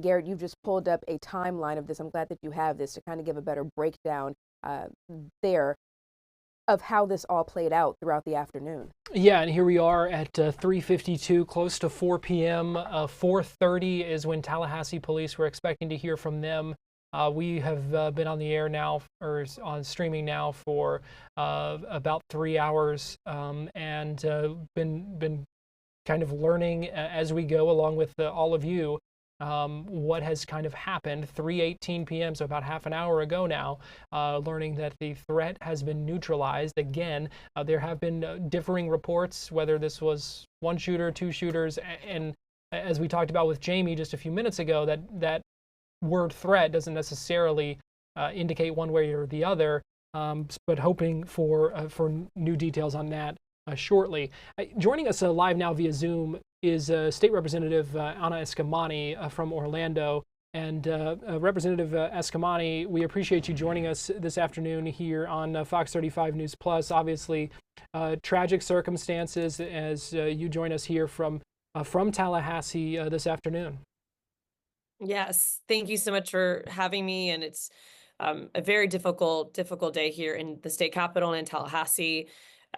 Garrett, you've just pulled up a timeline of this. I'm glad that you have this to kind of give a better breakdown uh, there of how this all played out throughout the afternoon. Yeah, and here we are at 3:52, close to 4 p.m. 4:30 is when Tallahassee police were expecting to hear from them. We have been on the air now, or on streaming now, for about 3 hours, and been kind of learning as we go, along with all of you, what has kind of happened. 3:18 p.m., so about half an hour ago now, learning that the threat has been neutralized. Again, there have been differing reports, whether this was one shooter, two shooters, and as we talked about with Jamie just a few minutes ago, that word threat doesn't necessarily indicate one way or the other, but hoping for new details on that shortly. Joining us live now via Zoom is State Representative Anna Eskamani from Orlando. And Representative Eskamani, we appreciate you joining us this afternoon here on Fox 35 News Plus. Obviously, tragic circumstances as you join us here from Tallahassee this afternoon. Yes, thank you so much for having me. And it's a very difficult day here in the state capitol and in Tallahassee.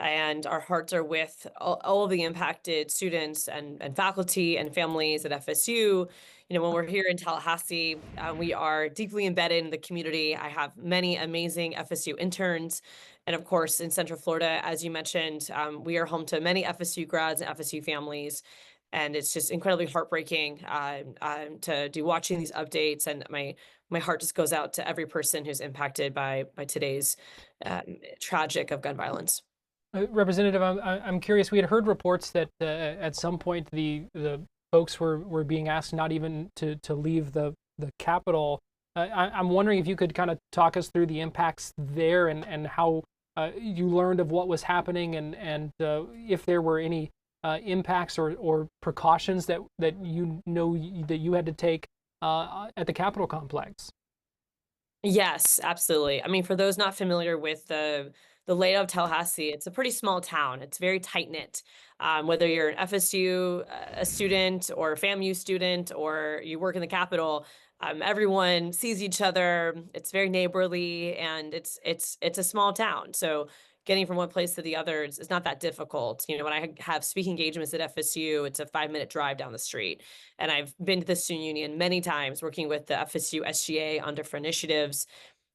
And our hearts are with all of the impacted students and faculty and families at FSU. When we're here in Tallahassee, we are deeply embedded in the community. I have many amazing FSU interns. And of course, in Central Florida, as you mentioned, we are home to many FSU grads and FSU families. And it's just incredibly heartbreaking to do watching these updates, and my heart just goes out to every person who's impacted by today's tragic of gun violence. Representative, I'm curious. We had heard reports that at some point the folks were being asked not even to leave the Capitol. I'm wondering if you could kind of talk us through the impacts there, and how you learned of what was happening, and if there were any impacts or precautions that you know that you had to take at the Capitol complex. Yes, absolutely. I mean, for those not familiar with the layout of Tallahassee, it's a pretty small town. It's very tight knit. Whether you're an FSU a student or a FAMU student or you work in the Capitol, everyone sees each other. It's very neighborly, and it's a small town. So getting from one place to the other is not that difficult. When I have speaking engagements at FSU, it's a 5-minute drive down the street. And I've been to the student union many times working with the FSU SGA on different initiatives.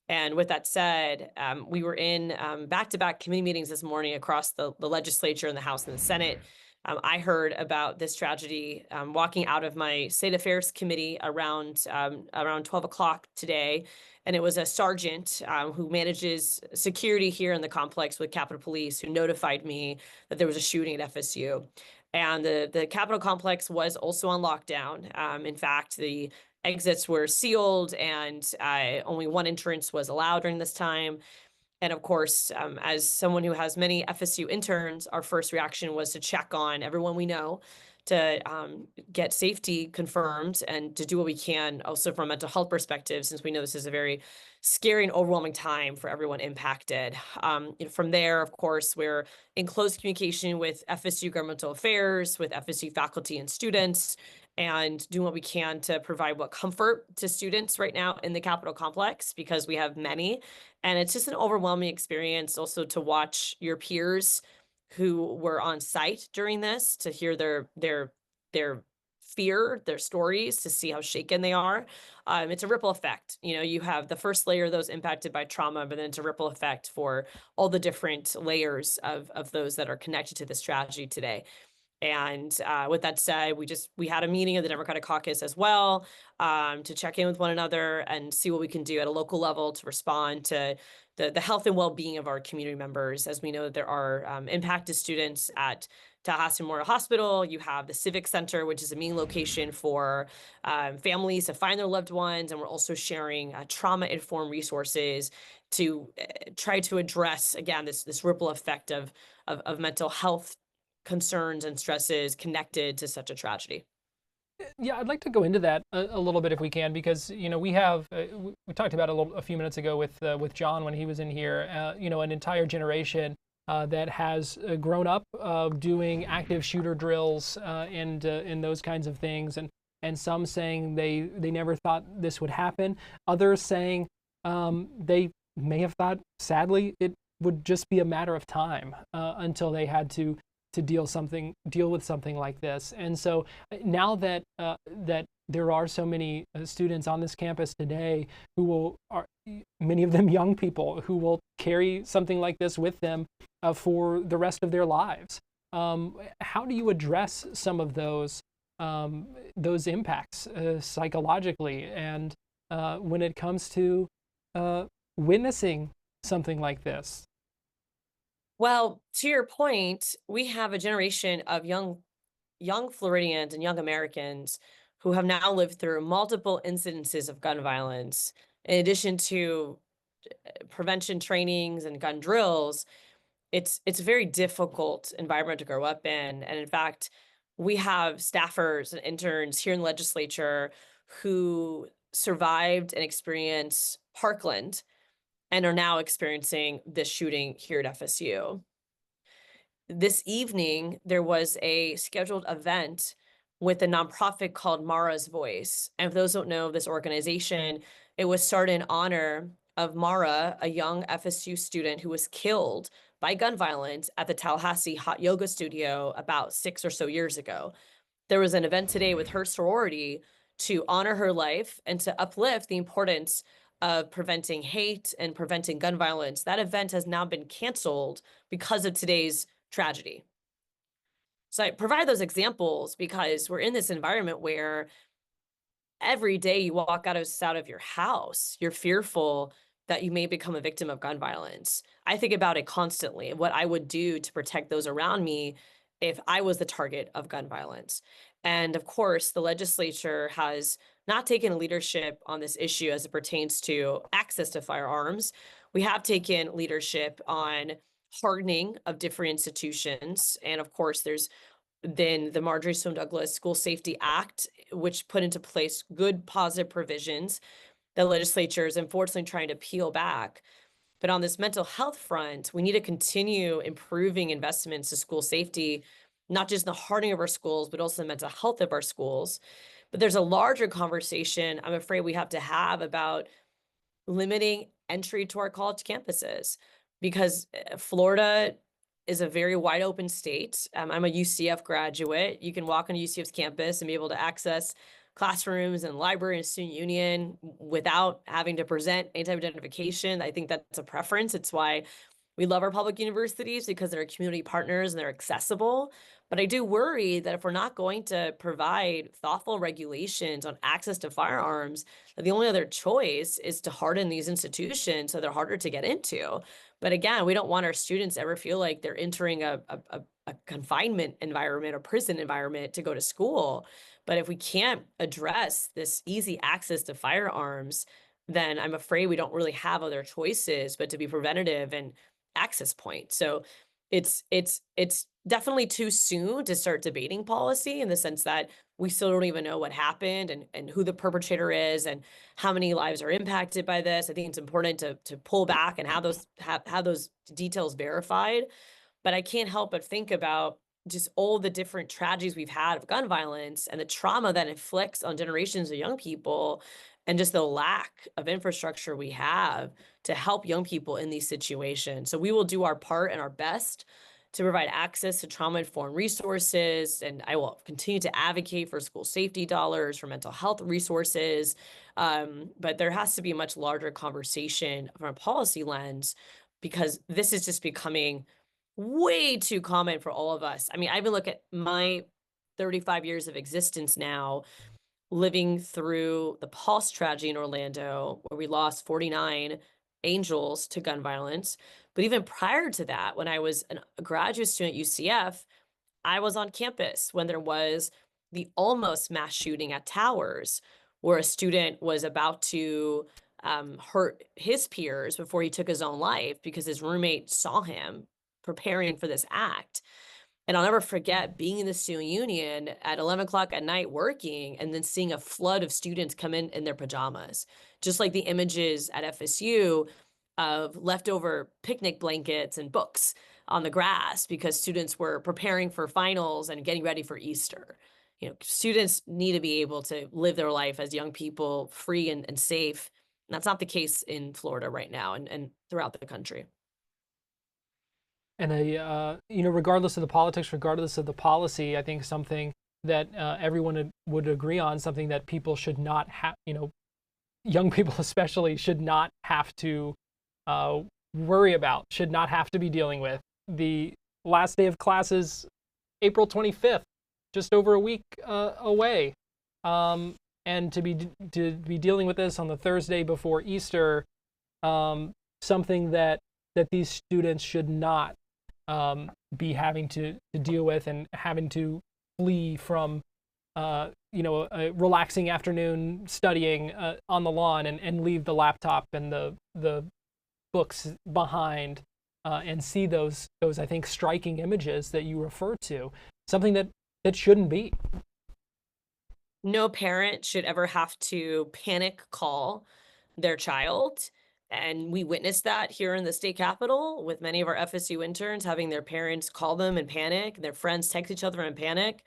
And with that said, we were in back-to-back committee meetings this morning across the legislature and the House and the Senate. I heard about this tragedy walking out of my State Affairs Committee around 12 o'clock today. And it was a sergeant who manages security here in the complex with Capitol Police who notified me that there was a shooting at FSU. And the Capitol complex was also on lockdown. In fact, the exits were sealed, and only one entrance was allowed during this time. And of course, as someone who has many FSU interns, our first reaction was to check on everyone we know, to get safety confirmed, and to do what we can also from a mental health perspective, since we know this is a very scary and overwhelming time for everyone impacted. From there, of course, we're in close communication with FSU governmental affairs, with FSU faculty and students, and doing what we can to provide what comfort to students right now in the Capitol complex, because we have many. And it's just an overwhelming experience also to watch your peers who were on site during this, to hear their fear, their stories, to see how shaken they are. It's a ripple effect. You have the first layer of those impacted by trauma, but then it's a ripple effect for all the different layers of those that are connected to this tragedy today. And with that said, we had a meeting of the Democratic caucus as well, to check in with one another and see what we can do at a local level to respond to the health and well-being of our community members. As we know that there are impacted students at Tallahassee Memorial Hospital. You have the Civic Center, which is a meeting location for families to find their loved ones. And we're also sharing trauma-informed resources to try to address, again, this ripple effect of mental health concerns and stresses connected to such a tragedy. Yeah, I'd like to go into that a little bit if we can, because we have we talked about it a few minutes ago with John when he was in here. An entire generation that has grown up doing active shooter drills and those kinds of things, and and some saying they never thought this would happen. Others saying they may have thought, sadly, it would just be a matter of time until they had to deal with something like this. And so now that that there are so many students on this campus today who are many of them young people who will carry something like this with them for the rest of their lives. How do you address some of those impacts psychologically, and when it comes to witnessing something like this? Well, to your point, we have a generation of young Floridians and young Americans who have now lived through multiple incidences of gun violence. In addition to prevention trainings and gun drills, it's a very difficult environment to grow up in. And in fact, we have staffers and interns here in the legislature who survived and experienced Parkland and are now experiencing this shooting here at FSU. This evening, there was a scheduled event with a nonprofit called Mara's Voice. And for those who don't know this organization, it was started in honor of Mara, a young FSU student who was killed by gun violence at the Tallahassee hot yoga studio about 6 or so years ago. There was an event today with her sorority to honor her life and to uplift the importance of preventing hate and preventing gun violence. That event has now been canceled because of today's tragedy. So I provide those examples because we're in this environment where every day you walk out of your house, you're fearful that you may become a victim of gun violence. I think about it constantly, what I would do to protect those around me if I was the target of gun violence. And of course, the legislature has not taken leadership on this issue as it pertains to access to firearms. We have taken leadership on hardening of different institutions. And of course, there's then the Marjorie Stoneman Douglas School Safety Act, which put into place good positive provisions. The legislature is unfortunately trying to peel back. But on this mental health front, we need to continue improving investments to school safety, not just the hardening of our schools, but also the mental health of our schools. But there's a larger conversation I'm afraid we have to have about limiting entry to our college campuses, because Florida is a very wide open state. I'm a UCF graduate. You can walk on UCF's campus and be able to access classrooms and library and student union without having to present any type of identification. I think that's a preference. It's why we love our public universities, because they're community partners and they're accessible. But I do worry that if we're not going to provide thoughtful regulations on access to firearms, that the only other choice is to harden these institutions so they're harder to get into. But again, we don't want our students to ever feel like they're entering a confinement environment or prison environment to go to school. But if we can't address this easy access to firearms, then I'm afraid we don't really have other choices but to be preventative and access point. So it's definitely too soon to start debating policy, in the sense that we still don't even know what happened and who the perpetrator is and how many lives are impacted by this. I think it's important to pull back and have those details verified. But I can't help but think about just all the different tragedies we've had of gun violence and the trauma that inflicts on generations of young people, and just the lack of infrastructure we have to help young people in these situations. So we will do our part and our best to provide access to trauma-informed resources, and I will continue to advocate for school safety dollars, for mental health resources. But there has to be a much larger conversation from a policy lens, because this is just becoming way too common for all of us. I mean, I even look at my 35 years of existence now, living through the Pulse tragedy in Orlando, where we lost 49 angels to gun violence. But even prior to that, when I was a graduate student at UCF, I was on campus when there was the almost mass shooting at Towers, where a student was about to hurt his peers before he took his own life because his roommate saw him preparing for this act. And I'll never forget being in the student union at 11 o'clock at night working, and then seeing a flood of students come in their pajamas, just like the images at FSU of leftover picnic blankets and books on the grass because students were preparing for finals and getting ready for Easter. Students need to be able to live their life as young people, free and safe. And that's not the case in Florida right now and throughout the country. And regardless of the politics, regardless of the policy, I think something that everyone would agree on, something that people should not have, young people especially, should not have to worry about, should not have to be dealing with. The last day of classes, April 25th, just over a week away. And to be dealing with this on the Thursday before Easter, something that these students should not be having to deal with, and having to flee from a relaxing afternoon studying on the lawn, and leave the laptop and the books behind, and see those I think striking images that you refer to, something that shouldn't be. No parent should ever have to panic call their child. And we witnessed that here in the state capitol with many of our FSU interns having their parents call them and panic, their friends text each other and panic.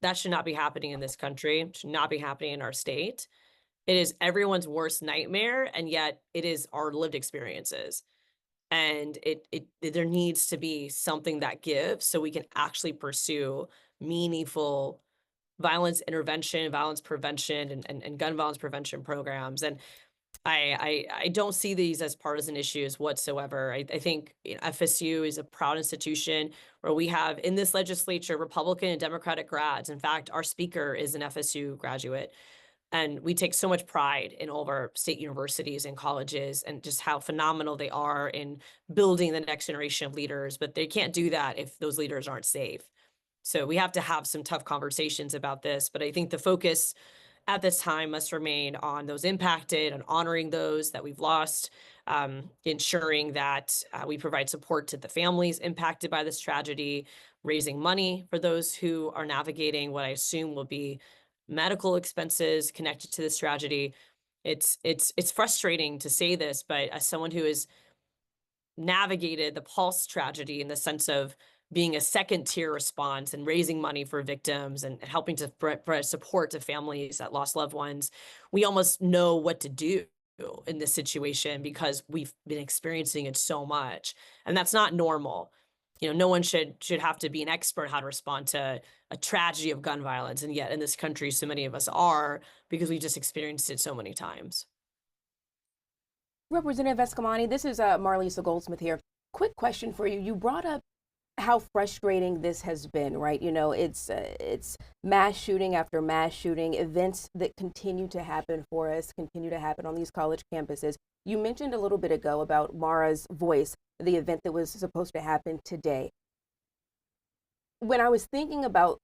That should not be happening in this country. It should not be happening in our state. It is everyone's worst nightmare, and yet it is our lived experiences. And there needs to be something that gives so we can actually pursue meaningful violence intervention, violence prevention, and gun violence prevention programs. And I don't see these as partisan issues whatsoever. I think FSU is a proud institution where we have in this legislature Republican and Democratic grads. In fact, our speaker is an FSU graduate. And we take so much pride in all of our state universities and colleges and just how phenomenal they are in building the next generation of leaders. But they can't do that if those leaders aren't safe. So we have to have some tough conversations about this. But I think the focus at this time must remain on those impacted, on honoring those that we've lost, ensuring that we provide support to the families impacted by this tragedy, raising money for those who are navigating what I assume will be medical expenses connected to this tragedy. It's frustrating to say this, but as someone who has navigated the Pulse tragedy in the sense of being a second tier response and raising money for victims and helping to provide support to families that lost loved ones, we almost know what to do in this situation because we've been experiencing it so much. And that's not normal. No one should have to be an expert how to respond to a tragedy of gun violence. And yet in this country, so many of us are because we just experienced it so many times. Representative Eskamani, this is Marlisa Goldsmith here. Quick question for you. You brought up how frustrating this has been, right? It's mass shooting after mass shooting, events that continue to happen for us, continue to happen on these college campuses. You mentioned a little bit ago about Mara's Voice, the event that was supposed to happen today. When I was thinking about,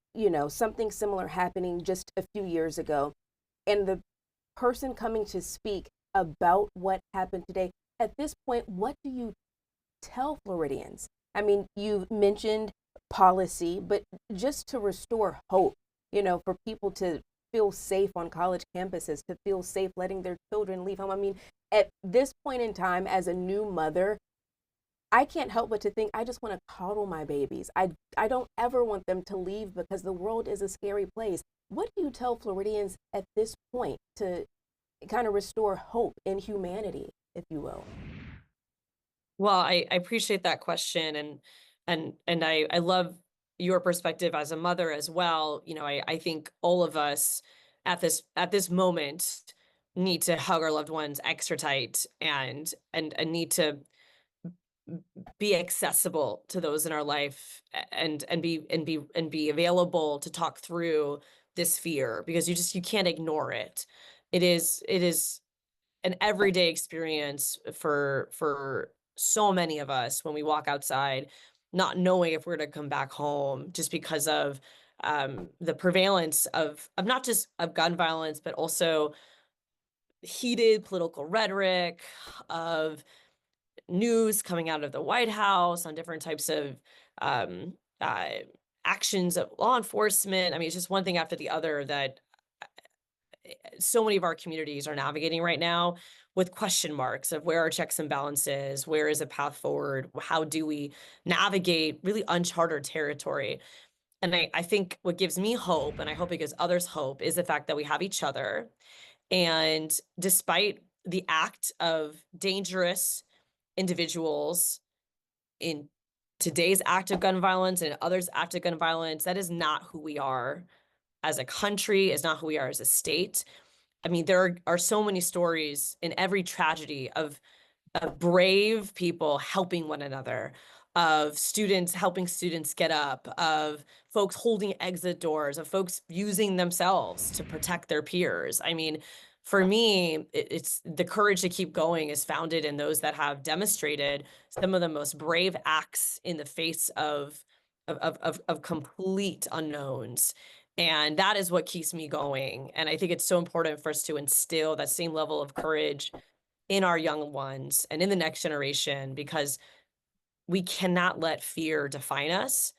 something similar happening just a few years ago, and the person coming to speak about what happened today, at this point, what do you tell Floridians? I mean, you mentioned policy, but just to restore hope, for people to feel safe on college campuses, to feel safe letting their children leave home. I mean, at this point in time, as a new mother, I can't help but to think I just want to coddle my babies. I don't ever want them to leave because the world is a scary place. What do you tell Floridians at this point to kind of restore hope in humanity, if you will? Well, I appreciate that question, and I love your perspective as a mother as well. I think all of us at this moment need to hug our loved ones extra tight and need to be accessible to those in our life and be available to talk through this fear because you can't ignore it. It is an everyday experience for so many of us when we walk outside, not knowing if we're going to come back home just because of the prevalence of not just of gun violence, but also heated political rhetoric, of news coming out of the White House on different types of um, uh, actions of law enforcement. I mean, it's just one thing after the other that so many of our communities are navigating right now with question marks of where are checks and balances, where is a path forward, how do we navigate really uncharted territory. And I think what gives me hope, and I hope it gives others hope, is the fact that we have each other. And despite the act of dangerous individuals in today's act of gun violence and others' act of gun violence, that is not who we are as a country, is not who we are as a state. I mean, there are so many stories in every tragedy of brave people helping one another, of students helping students get up, of folks holding exit doors, of folks using themselves to protect their peers. I mean, for me, it's the courage to keep going is founded in those that have demonstrated some of the most brave acts in the face of complete unknowns. And that is what keeps me going. And I think it's so important for us to instill that same level of courage in our young ones and in the next generation, because we cannot let fear define us.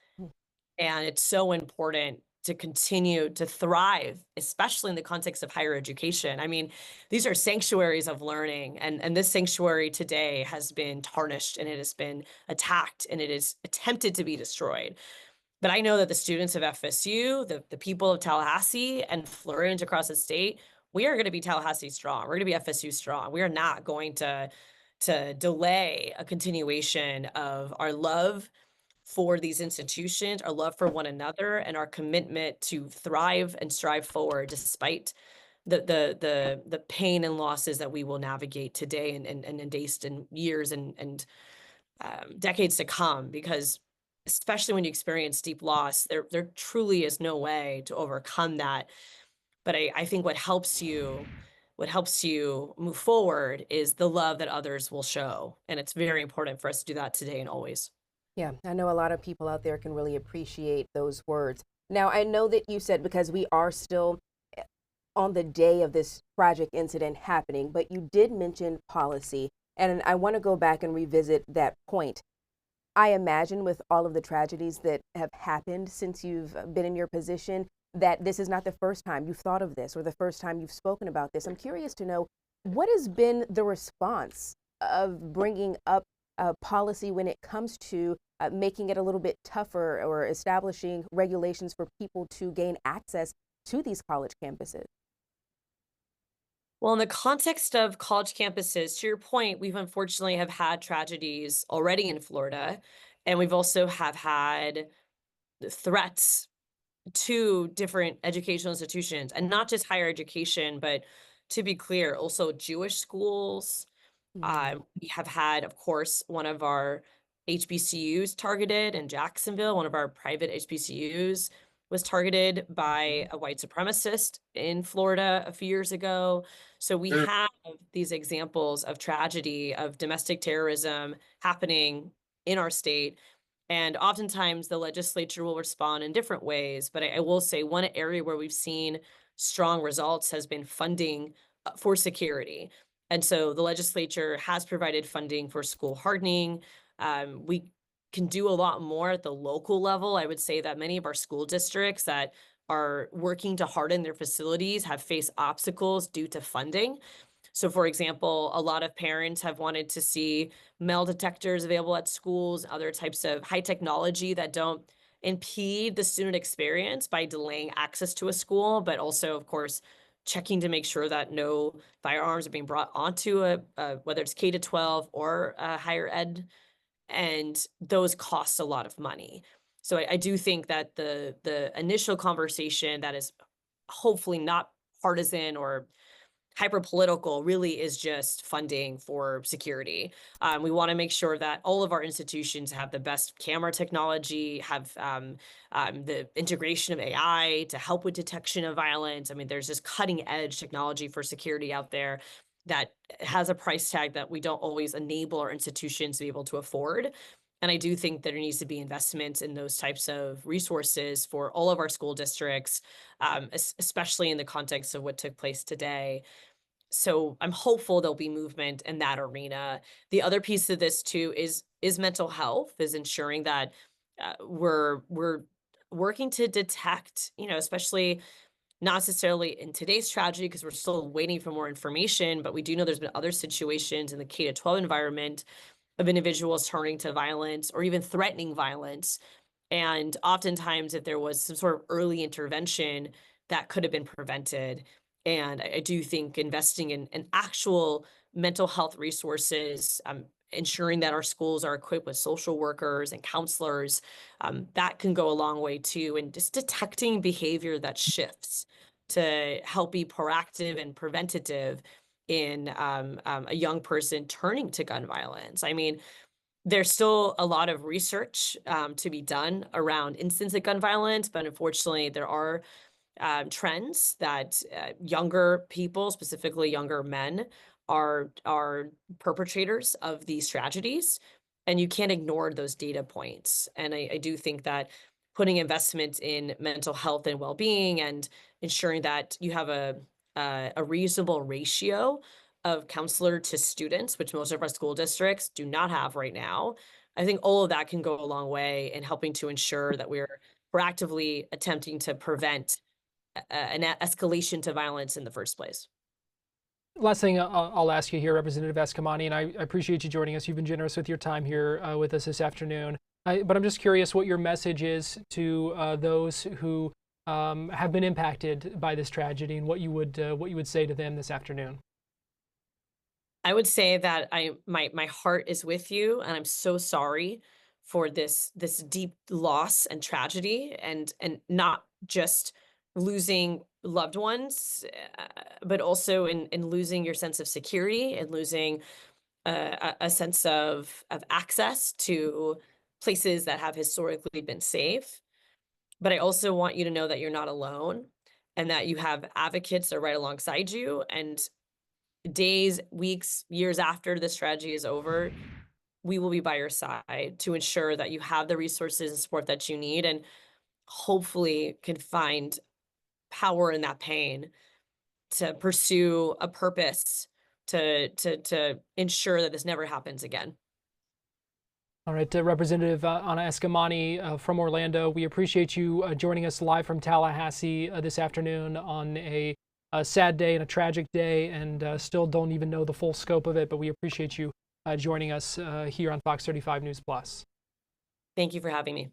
And it's so important to continue to thrive, especially in the context of higher education. I mean, these are sanctuaries of learning, and this sanctuary today has been tarnished and it has been attacked and it is attempted to be destroyed. But I know that the students of FSU, the people of Tallahassee and Floridians across the state, we are going to be Tallahassee strong. We're going to be FSU strong. We are not going to delay a continuation of our love for these institutions, our love for one another, and our commitment to thrive and strive forward despite the pain and losses that we will navigate today and in days and years and decades to come. Because especially when you experience deep loss, there truly is no way to overcome that. But I think what helps you move forward is the love that others will show. And it's very important for us to do that today and always. Yeah, I know a lot of people out there can really appreciate those words. Now, I know that you said because we are still on the day of this tragic incident happening, but you did mention policy, and I want to go back and revisit that point. I imagine with all of the tragedies that have happened since you've been in your position, that this is not the first time you've thought of this or the first time you've spoken about this. I'm curious to know what has been the response of bringing up policy when it comes to making it a little bit tougher or establishing regulations for people to gain access to these college campuses. Well, in the context of college campuses, to your point, we've unfortunately have had tragedies already in Florida, and we've also have had threats to different educational institutions, and not just higher education, but to be clear, also Jewish schools. Mm. We have had, of course, one of our HBCUs targeted in Jacksonville. One of our private HBCUs was targeted by a white supremacist in Florida a few years ago. So we have these examples of tragedy, of domestic terrorism happening in our state. And oftentimes the legislature will respond in different ways. But I will say one area where we've seen strong results has been funding for security. And so the legislature has provided funding for school hardening. We can do a lot more at the local level. I would say that many of our school districts that are working to harden their facilities have faced obstacles due to funding. So, for example, a lot of parents have wanted to see metal detectors available at schools, other types of high technology that don't impede the student experience by delaying access to a school, but also, of course, checking to make sure that no firearms are being brought onto whether it's K to 12 or higher ed, and those cost a lot of money. So I do think that the initial conversation that is hopefully not partisan or hyper political really is just funding for security. We want to make sure that all of our institutions have the best camera technology, have the integration of AI to help with detection of violence. I mean, there's this cutting edge technology for security out there that has a price tag that we don't always enable our institutions to be able to afford. And I do think there needs to be investments in those types of resources for all of our school districts, especially in the context of what took place today. So I'm hopeful there'll be movement in that arena. The other piece of this too is mental health, is ensuring that we're working to detect, especially not necessarily in today's tragedy because we're still waiting for more information, but we do know there's been other situations in the K to 12 environment of individuals turning to violence or even threatening violence. And oftentimes, if there was some sort of early intervention, that could have been prevented. And I do think investing in actual mental health resources, ensuring that our schools are equipped with social workers and counselors, that can go a long way too. And just detecting behavior that shifts to help be proactive and preventative in a young person turning to gun violence. I mean, there's still a lot of research to be done around incidents of gun violence, but unfortunately, there are trends that younger people, specifically younger men, are perpetrators of these tragedies, and you can't ignore those data points. And I do think that putting investment in mental health and well-being and ensuring that you have a reasonable ratio of counselor to students, which most of our school districts do not have right now, I think all of that can go a long way in helping to ensure that we're proactively attempting to prevent an escalation to violence in the first place. Last thing I'll ask you here, Representative Eskamani, and I appreciate you joining us. You've been generous with your time here with us this afternoon. But I'm just curious what your message is to those who have been impacted by this tragedy, and what you would say to them this afternoon. I would say that my heart is with you, and I'm so sorry for this deep loss and tragedy, and not just losing loved ones, but also in losing your sense of security and losing a sense of access to places that have historically been safe. But I also want you to know that you're not alone and that you have advocates that are right alongside you. And days, weeks, years after this tragedy is over, we will be by your side to ensure that you have the resources and support that you need, and hopefully can find power in that pain to pursue a purpose to ensure that this never happens again. All right, Representative Anna Eskamani from Orlando, we appreciate you joining us live from Tallahassee this afternoon on a sad day and a tragic day, and still don't even know the full scope of it, but we appreciate you joining us here on Fox 35 News Plus. Thank you for having me.